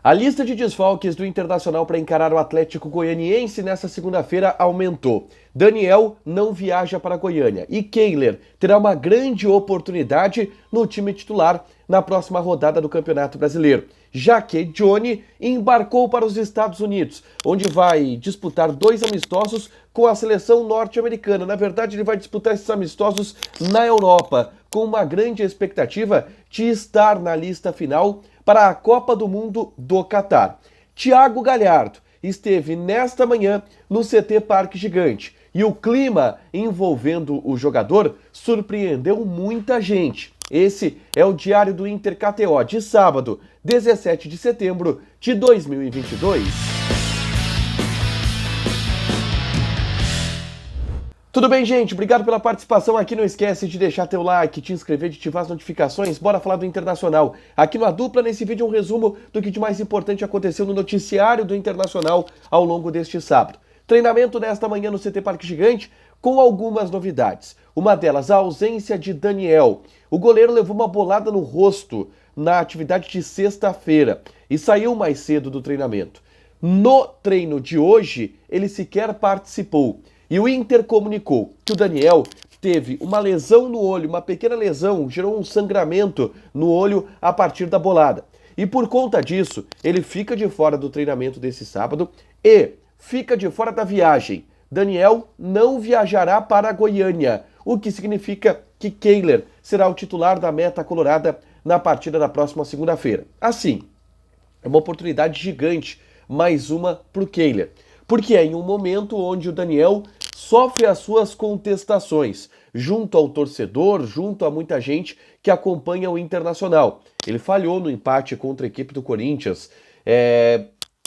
A lista de desfalques do Internacional para encarar o Atlético Goianiense nesta segunda-feira aumentou. Daniel não viaja para Goiânia e Kehler terá uma grande oportunidade no time titular na próxima rodada do Campeonato Brasileiro, já que Johnny embarcou para os Estados Unidos, onde vai disputar 2 amistosos com a seleção norte-americana. Na verdade, ele vai disputar esses amistosos na Europa, com uma grande expectativa de estar na lista final para a Copa do Mundo do Catar. Thiago Galhardo esteve nesta manhã no CT Parque Gigante e o clima envolvendo o jogador surpreendeu muita gente. Esse é o Diário do Inter KTO de sábado, 17 de setembro de 2022. Tudo bem, gente? Obrigado pela participação aqui. Não esquece de deixar teu like, te inscrever, de ativar as notificações. Bora falar do Internacional. Aqui no A Dupla, nesse vídeo, um resumo do que de mais importante aconteceu no noticiário do Internacional ao longo deste sábado. Treinamento nesta manhã no CT Parque Gigante com algumas novidades. Uma delas, a ausência de Daniel. O goleiro levou uma bolada no rosto na atividade de sexta-feira e saiu mais cedo do treinamento. No treino de hoje, ele sequer participou. E o Inter comunicou que o Daniel teve uma lesão no olho, uma pequena lesão, gerou um sangramento no olho a partir da bolada. E por conta disso, ele fica de fora do treinamento desse sábado e fica de fora da viagem. Daniel não viajará para Goiânia, o que significa que Kehler será o titular da meta colorada na partida da próxima segunda-feira. Assim, é uma oportunidade gigante, mais uma para o Kehler, porque é em um momento onde o Daniel sofre as suas contestações junto ao torcedor, junto a muita gente que acompanha o Internacional. Ele falhou no empate contra a equipe do Corinthians,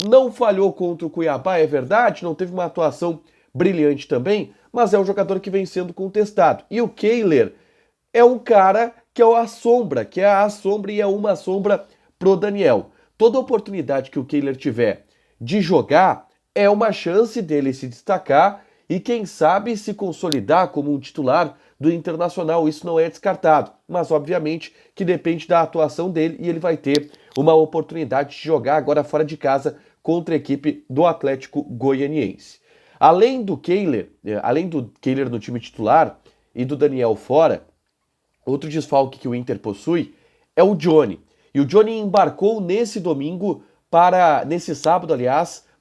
não falhou contra o Cuiabá, é verdade, não teve uma atuação brilhante também, mas é um jogador que vem sendo contestado. E o Kehler é um cara que é a sombra, e é uma sombra pro Daniel. Toda oportunidade que o Kehler tiver de jogar é uma chance dele se destacar e, quem sabe, se consolidar como um titular do Internacional. Isso não é descartado, mas obviamente que depende da atuação dele e ele vai ter uma oportunidade de jogar agora fora de casa contra a equipe do Atlético Goianiense. Além do Kehler no time titular e do Daniel fora, outro desfalque que o Inter possui é o Johnny. E o Johnny embarcou nesse sábado,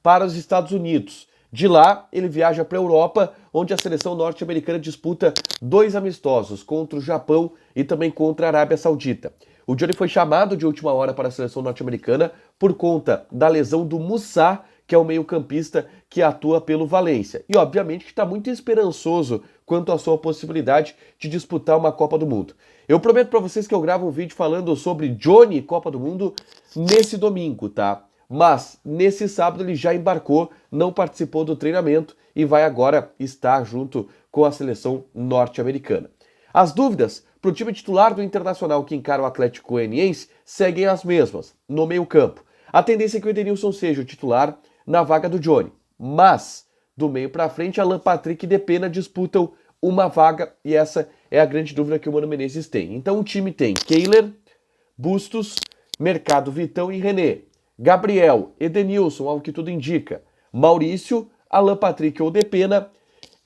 para os Estados Unidos. De lá, ele viaja para a Europa, onde a seleção norte-americana disputa 2 amistosos contra o Japão e também contra a Arábia Saudita. O Johnny foi chamado de última hora para a seleção norte-americana por conta da lesão do Mussá, que é o meio-campista que atua pelo Valência. E, obviamente, que está muito esperançoso quanto à sua possibilidade de disputar uma Copa do Mundo. Eu prometo para vocês que eu gravo um vídeo falando sobre Johnny e Copa do Mundo nesse domingo, tá? Mas, nesse sábado, ele já embarcou, não participou do treinamento e vai agora estar junto com a seleção norte-americana. As dúvidas para o time titular do Internacional que encara o Atlético Goianiense seguem as mesmas, no meio-campo. A tendência é que o Edenilson seja o titular na vaga do Johnny, mas do meio para frente, Alan Patrick e Depena disputam uma vaga e essa é a grande dúvida que o Mano Menezes tem. Então o time tem Kehler, Bustos, Mercado, Vitão e René, Gabriel, Edenilson, ao que tudo indica, Maurício, Alan Patrick ou Depena.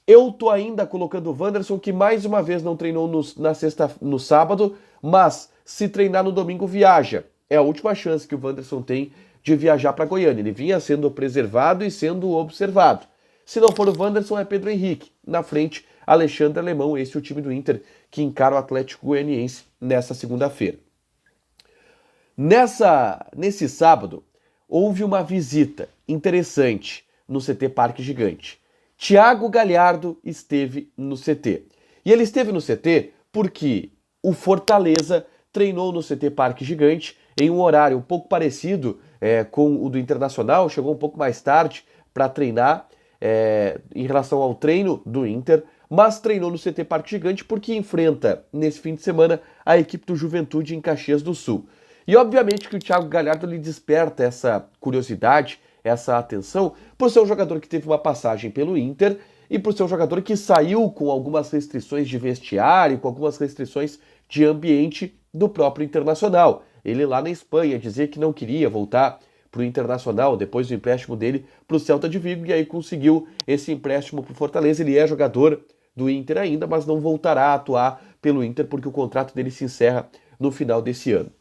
Eu tô ainda colocando o Wanderson, que mais uma vez não treinou no sábado, mas se treinar no domingo viaja. É a última chance que o Wanderson tem de viajar para Goiânia. Ele vinha sendo preservado e sendo observado. Se não for o Wanderson, é Pedro Henrique. Na frente, Alexandre Alemão, esse é o time do Inter que encara o Atlético Goianiense nessa segunda-feira. Nesse sábado, houve uma visita interessante no CT Parque Gigante. Thiago Galhardo esteve no CT. E ele esteve no CT porque o Fortaleza treinou no CT Parque Gigante em um horário um pouco parecido com o do Internacional, chegou um pouco mais tarde para treinar em relação ao treino do Inter, mas treinou no CT Parque Gigante porque enfrenta, nesse fim de semana, a equipe do Juventude em Caxias do Sul. E obviamente que o Thiago Galhardo lhe desperta essa curiosidade, essa atenção, por ser um jogador que teve uma passagem pelo Inter e por ser um jogador que saiu com algumas restrições de vestiário, com algumas restrições de ambiente do próprio Internacional. Ele lá na Espanha dizia que não queria voltar para o Internacional, depois do empréstimo dele para o Celta de Vigo, e aí conseguiu esse empréstimo para o Fortaleza. Ele é jogador do Inter ainda, mas não voltará a atuar pelo Inter porque o contrato dele se encerra no final desse ano.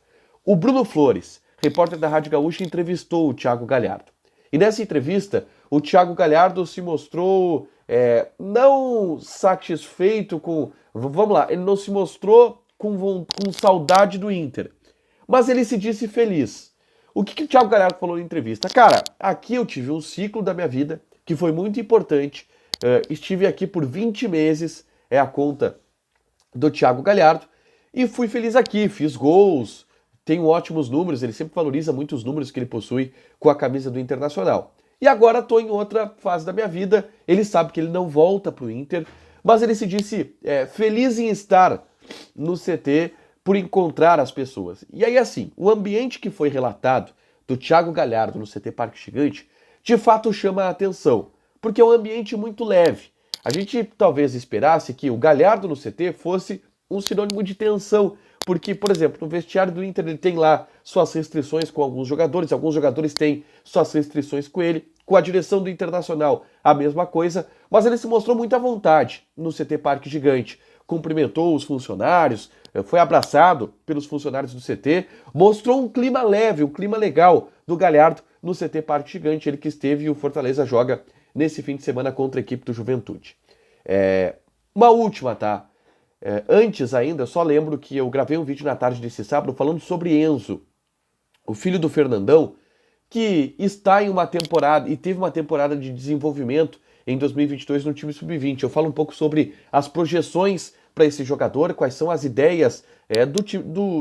O Bruno Flores, repórter da Rádio Gaúcha, entrevistou o Thiago Galhardo. E nessa entrevista, o Thiago Galhardo se mostrou não satisfeito com... Vamos lá, ele não se mostrou com saudade do Inter, mas ele se disse feliz. O que o Thiago Galhardo falou na entrevista? Cara, aqui eu tive um ciclo da minha vida que foi muito importante. Estive aqui por 20 meses, é a conta do Thiago Galhardo, e fui feliz aqui, fiz gols, tenho ótimos números, ele sempre valoriza muito os números que ele possui com a camisa do Internacional. E agora estou em outra fase da minha vida, ele sabe que ele não volta para o Inter, mas ele se disse feliz em estar no CT por encontrar as pessoas. E aí assim, o ambiente que foi relatado do Thiago Galhardo no CT Parque Gigante, de fato chama a atenção, porque é um ambiente muito leve. A gente talvez esperasse que o Galhardo no CT fosse um sinônimo de tensão, porque, por exemplo, no vestiário do Inter ele tem lá suas restrições com alguns jogadores têm suas restrições com ele, com a direção do Internacional a mesma coisa, mas ele se mostrou muito à vontade no CT Parque Gigante, cumprimentou os funcionários, foi abraçado pelos funcionários do CT, mostrou um clima leve, um clima legal do Galhardo no CT Parque Gigante, ele que esteve e o Fortaleza joga nesse fim de semana contra a equipe do Juventude. Uma última, tá? Antes ainda, eu só lembro que eu gravei um vídeo na tarde desse sábado falando sobre Enzo, o filho do Fernandão, que está em uma temporada e teve uma temporada de desenvolvimento em 2022 no time sub-20. Eu falo um pouco sobre as projeções para esse jogador, quais são as ideias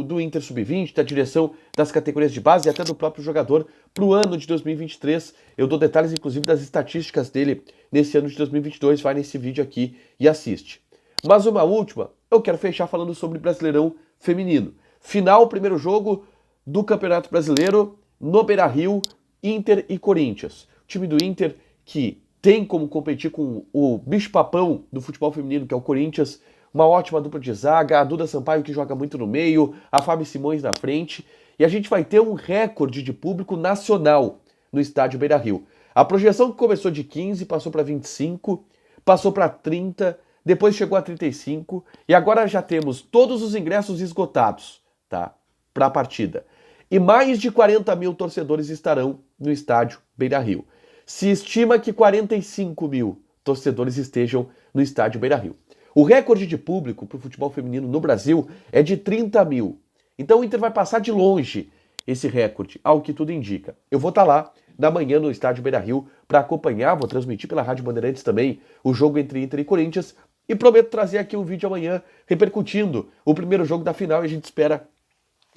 do Inter sub-20, da direção das categorias de base e até do próprio jogador para o ano de 2023. Eu dou detalhes, inclusive, das estatísticas dele nesse ano de 2022. Vai nesse vídeo aqui e assiste. Mas uma última, eu quero fechar falando sobre Brasileirão Feminino. Final, primeiro jogo do Campeonato Brasileiro no Beira-Rio, Inter e Corinthians. O time do Inter que tem como competir com o bicho-papão do futebol feminino, que é o Corinthians, uma ótima dupla de zaga, a Duda Sampaio que joga muito no meio, a Fábio Simões na frente, e a gente vai ter um recorde de público nacional no estádio Beira-Rio. A projeção que começou de 15, passou para 25, passou para 30, depois chegou a 35, e agora já temos todos os ingressos esgotados, tá, para a partida. E mais de 40 mil torcedores estarão no estádio Beira-Rio. Se estima que 45 mil torcedores estejam no estádio Beira-Rio. O recorde de público para o futebol feminino no Brasil é de 30 mil. Então o Inter vai passar de longe esse recorde, ao que tudo indica. Eu vou estar lá na manhã no estádio Beira-Rio para acompanhar, vou transmitir pela Rádio Bandeirantes também o jogo entre Inter e Corinthians e prometo trazer aqui um vídeo amanhã repercutindo o primeiro jogo da final e a gente espera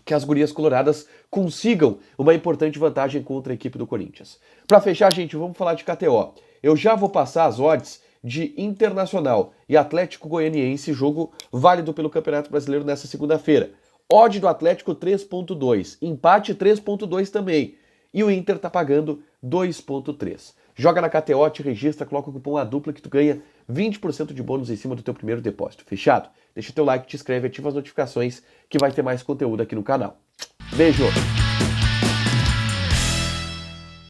que as gurias coloradas consigam uma importante vantagem contra a equipe do Corinthians. Para fechar, gente, vamos falar de KTO. Eu já vou passar as odds de Internacional e Atlético Goianiense, jogo válido pelo Campeonato Brasileiro nessa segunda-feira. Odd do Atlético 3.2, empate 3.2 também. E o Inter tá pagando 2.3. Joga na KTO, te registra, coloca o cupom ADUPLA que tu ganha 20% de bônus em cima do teu primeiro depósito. Fechado? Deixa teu like, te inscreve, ativa as notificações que vai ter mais conteúdo aqui no canal. Beijo!